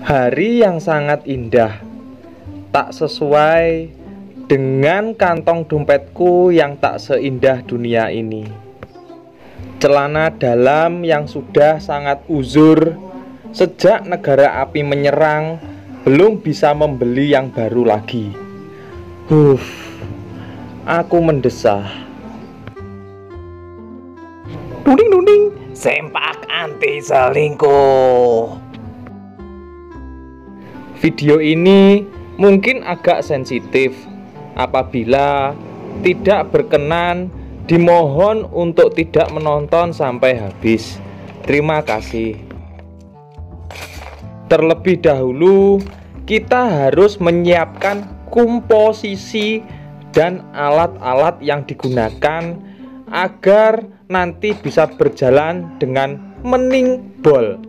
Hari yang sangat indah, tak sesuai dengan kantong dompetku yang tak seindah dunia ini. Celana dalam yang sudah sangat uzur sejak negara api menyerang, belum bisa membeli yang baru lagi. Aku mendesah. Duding, sempak anti selingkuh. Video ini mungkin agak sensitif. Apabila tidak berkenan, dimohon untuk tidak menonton sampai habis. Terima kasih. Terlebih dahulu, kita harus menyiapkan komposisi dan alat-alat yang digunakan agar nanti bisa berjalan dengan meningbol.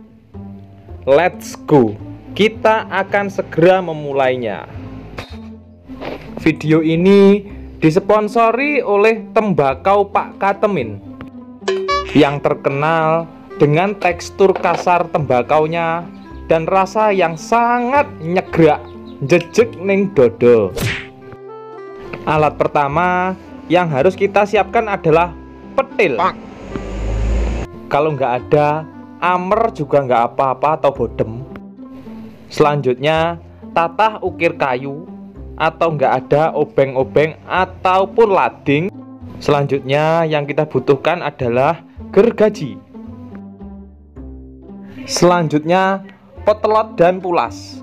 Let's go. Kita akan segera memulainya. Video ini disponsori oleh tembakau Pak Katemin yang terkenal dengan tekstur kasar tembakaunya dan rasa yang sangat nyegrak, jejeg ning dodo. Alat pertama yang harus kita siapkan adalah petil. Kalau nggak ada, amer juga nggak apa-apa atau bodem. Selanjutnya, tatah ukir kayu atau nggak ada obeng-obeng ataupun lading. Selanjutnya yang kita butuhkan adalah gergaji. Selanjutnya, potelot dan pulas.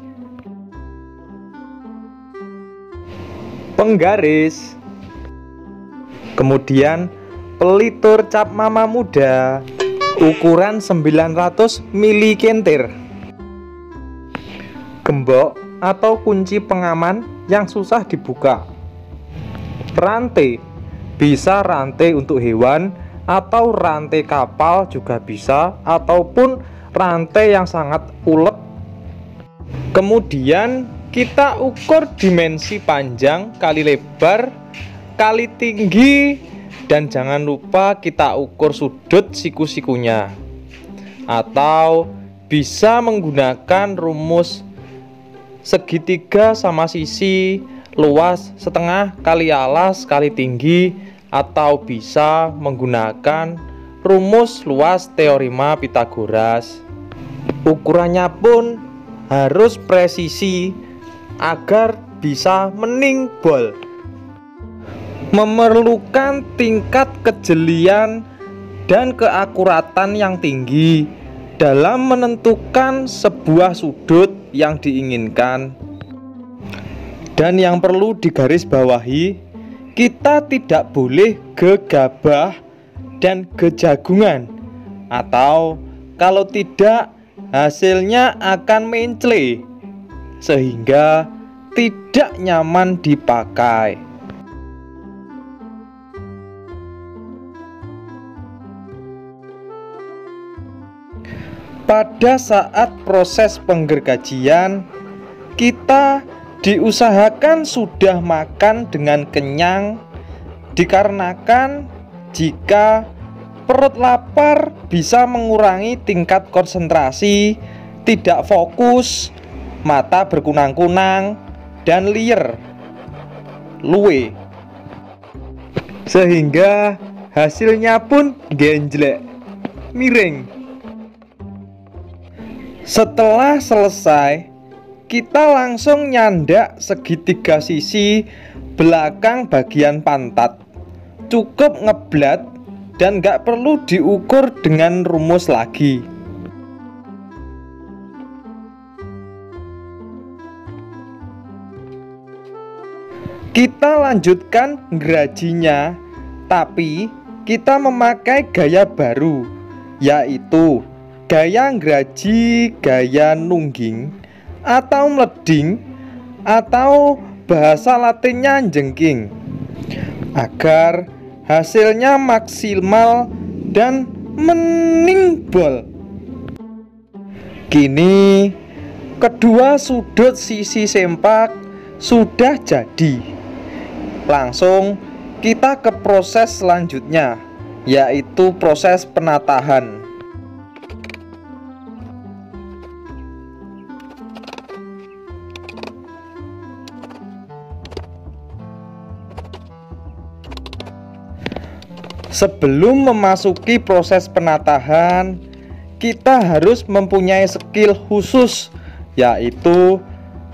Penggaris. Kemudian pelitur cap mama muda ukuran 900 mili kentir. Gembok atau kunci pengaman yang susah dibuka. Rantai, bisa rantai untuk hewan atau rantai kapal juga bisa, ataupun rantai yang sangat ulet. Kemudian kita ukur dimensi panjang kali lebar kali tinggi, dan jangan lupa kita ukur sudut siku-sikunya, atau bisa menggunakan rumus segitiga sama sisi, luas setengah kali alas kali tinggi, atau bisa menggunakan rumus luas teorema Pythagoras. Ukurannya pun harus presisi agar bisa meningbol. Memerlukan tingkat kejelian dan keakuratan yang tinggi dalam menentukan sebuah sudut yang diinginkan. Dan yang perlu digarisbawahi, kita tidak boleh gegabah dan kejagungan, atau kalau tidak hasilnya akan mencele sehingga tidak nyaman dipakai. Pada saat proses penggergajian, kita diusahakan sudah makan dengan kenyang, dikarenakan jika perut lapar bisa mengurangi tingkat konsentrasi, tidak fokus, mata berkunang-kunang, dan liar, luwe, sehingga hasilnya pun genjlek, miring. Setelah selesai, kita langsung nyandak segitiga sisi belakang bagian pantat. Cukup ngeblat dan gak perlu diukur dengan rumus lagi. Kita lanjutkan gerajinya, tapi kita memakai gaya baru, yaitu gaya ngeraji, gaya nungging, atau meleding, atau bahasa latinnya jengking, agar hasilnya maksimal dan meningbol. Kini kedua sudut sisi sempak sudah jadi. Langsung kita ke proses selanjutnya, yaitu proses penatahan. Sebelum memasuki proses penatahan, kita harus mempunyai skill khusus, yaitu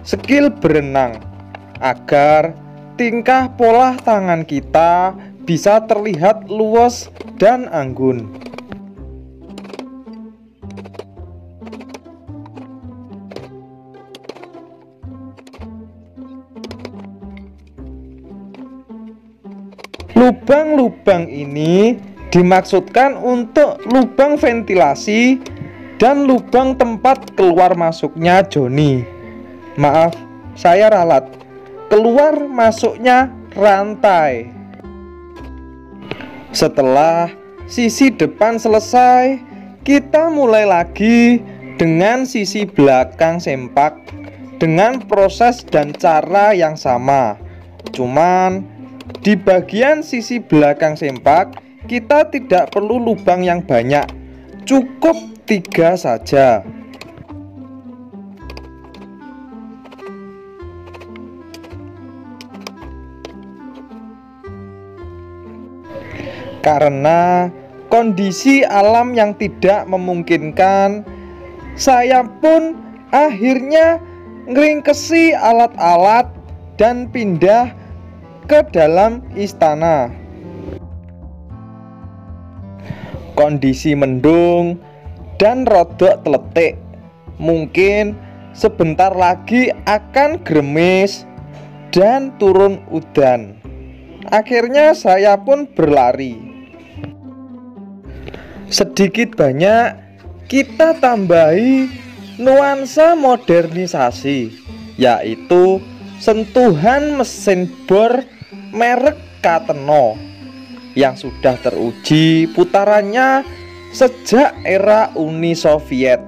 skill berenang, agar tingkah pola tangan kita bisa terlihat luas dan anggun. Lubang-lubang ini dimaksudkan untuk lubang ventilasi dan lubang tempat keluar masuknya Joni. Maaf, saya ralat. Keluar masuknya rantai. Setelah sisi depan selesai, kita mulai lagi dengan sisi belakang sempak dengan proses dan cara yang sama. Cuman di bagian sisi belakang sempak kita tidak perlu lubang yang banyak, cukup 3 saja. Karena kondisi alam yang tidak memungkinkan, saya pun akhirnya ngeringkesi alat-alat dan pindah ke dalam istana. Kondisi mendung dan rodok teletik, mungkin sebentar lagi akan gerimis dan turun udan. Akhirnya saya pun berlari. Sedikit banyak kita tambahi nuansa modernisasi, yaitu sentuhan mesin bor merek Kateno yang sudah teruji putarannya sejak era Uni Soviet.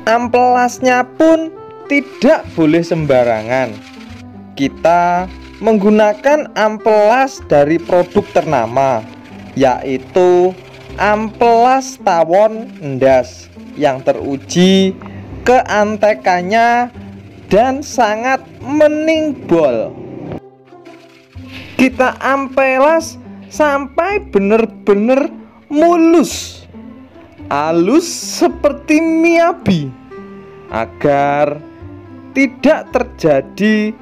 Amplasnya pun tidak boleh sembarangan. Kita menggunakan amplas dari produk ternama, yaitu amplas tawon endas yang teruji keantekannya dan sangat meningbol. Kita amplas sampai benar-benar mulus, halus seperti miyabi, agar tidak terjadi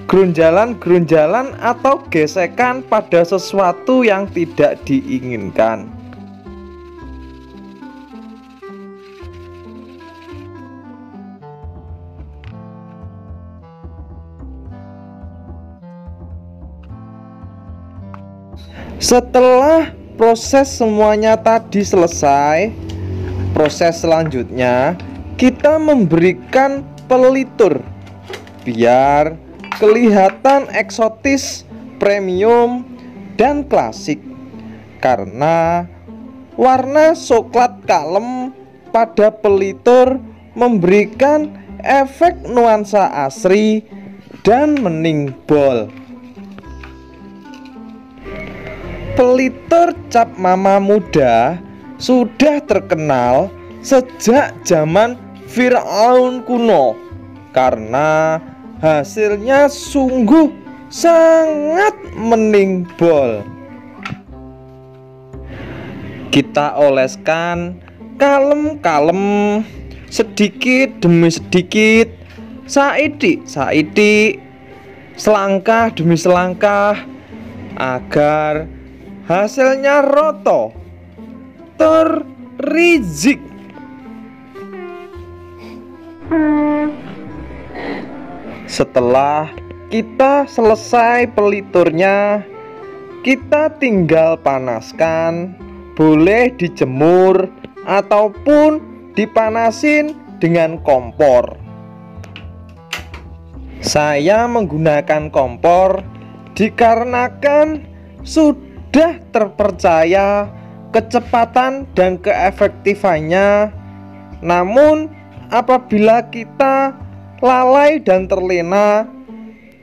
gerunjalan-gerunjalan atau gesekan pada sesuatu yang tidak diinginkan. Setelah proses semuanya tadi selesai, proses selanjutnya kita memberikan pelitur biar kelihatan eksotis, premium, dan klasik. Karena warna coklat kalem pada pelitur memberikan efek nuansa asri dan meningbol. Pelitur cap mama muda sudah terkenal sejak zaman Fir'aun kuno karena hasilnya sungguh sangat meningbol. Kita oleskan kalem-kalem, sedikit demi sedikit, saidik, selangkah demi selangkah, agar hasilnya roto, terrizik. Setelah kita selesai peliturnya, kita tinggal panaskan, boleh dijemur ataupun dipanasin dengan kompor. Saya menggunakan kompor dikarenakan sudah terpercaya kecepatan dan keefektifannya. Namun apabila kita lalai dan terlena,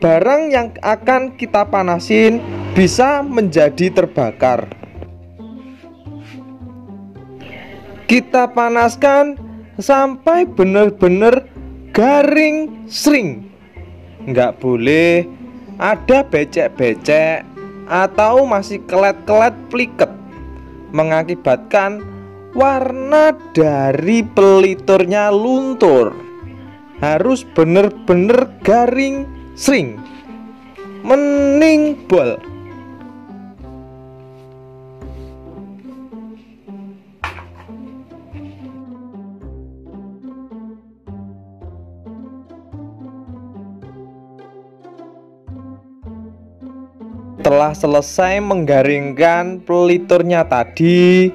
barang yang akan kita panasin bisa menjadi terbakar. Kita panaskan sampai benar-benar garing sring. Nggak boleh ada becek-becek atau masih kelet-kelet pliket, mengakibatkan warna dari peliturnya luntur. Harus bener-bener garing sring, mending bol. Setelah selesai menggaringkan peliturnya tadi,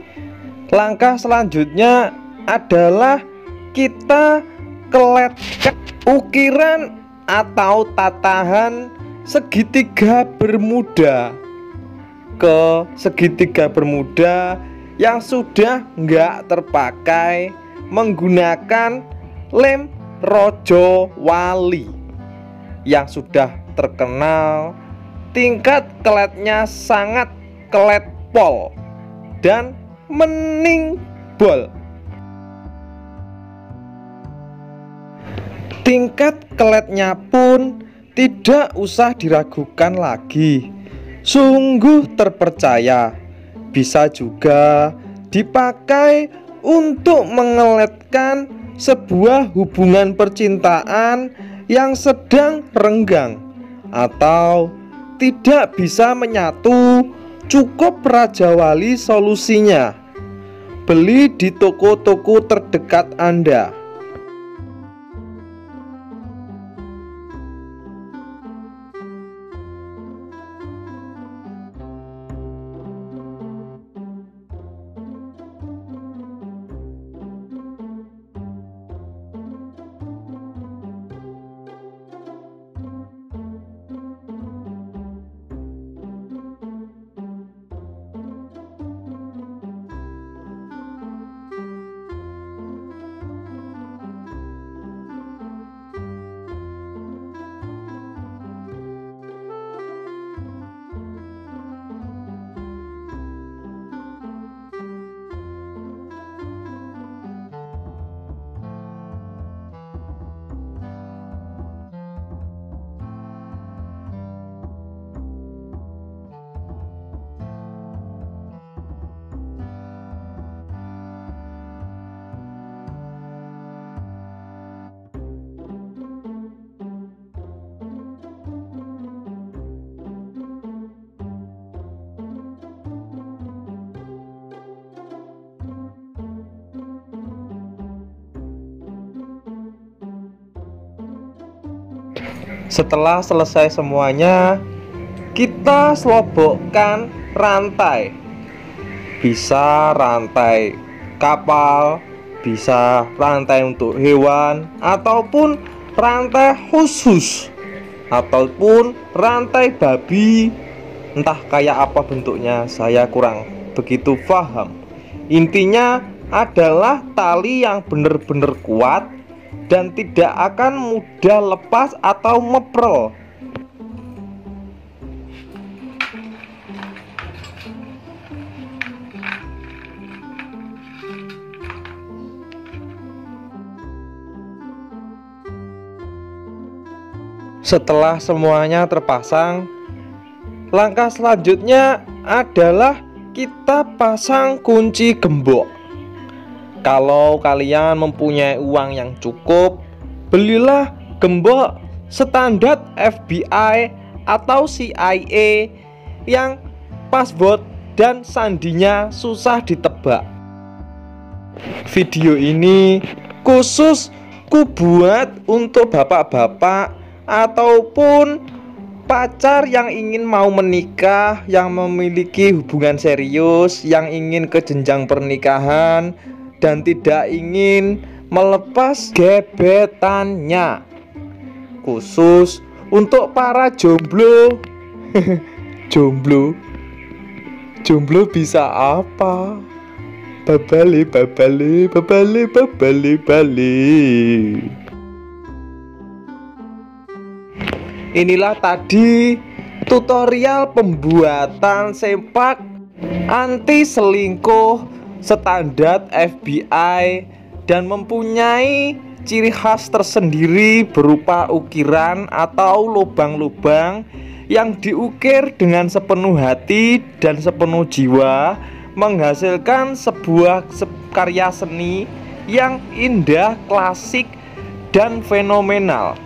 langkah selanjutnya adalah kita keletkan ukiran atau tatahan segitiga bermuda ke segitiga bermuda yang sudah nggak terpakai menggunakan lem Rojo Wali yang sudah terkenal tingkat keletnya sangat kelet pol dan mening bol. Tingkat keletnya pun tidak usah diragukan lagi, sungguh terpercaya. Bisa juga dipakai untuk mengeletkan sebuah hubungan percintaan yang sedang renggang atau tidak bisa menyatu. Cukup Raja Wali solusinya. Beli di toko-toko terdekat Anda. Setelah selesai semuanya, kita selobokkan rantai. Bisa rantai kapal, bisa rantai untuk hewan, ataupun rantai khusus, ataupun rantai babi. Entah kayak apa bentuknya, saya kurang begitu paham. Intinya adalah tali yang benar-benar kuat dan tidak akan mudah lepas atau meprel. Setelah semuanya terpasang, langkah selanjutnya adalah kita pasang kunci gembok. Kalau kalian mempunyai uang yang cukup, belilah gembok standar FBI atau CIA yang password dan sandinya susah ditebak. Video ini khusus kubuat untuk bapak-bapak ataupun pacar yang ingin mau menikah, yang memiliki hubungan serius, yang ingin ke jenjang pernikahan dan tidak ingin melepas gebetannya. Khusus untuk para jomblo. Jomblo bisa apa? Babale. Inilah tadi tutorial pembuatan sempak anti selingkuh standar FBI dan mempunyai ciri khas tersendiri berupa ukiran atau lubang-lubang yang diukir dengan sepenuh hati dan sepenuh jiwa, menghasilkan sebuah karya seni yang indah, klasik, dan fenomenal.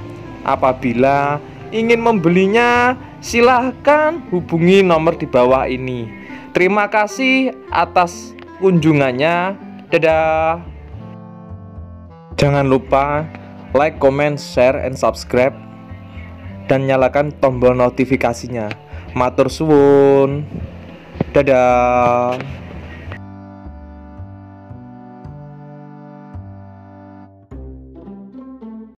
Apabila ingin membelinya, silahkan hubungi nomor di bawah ini. Terima kasih atas kunjungannya. Dadah. Jangan lupa like, comment, share, and subscribe, dan nyalakan tombol notifikasinya. Matur suwun. Dadah.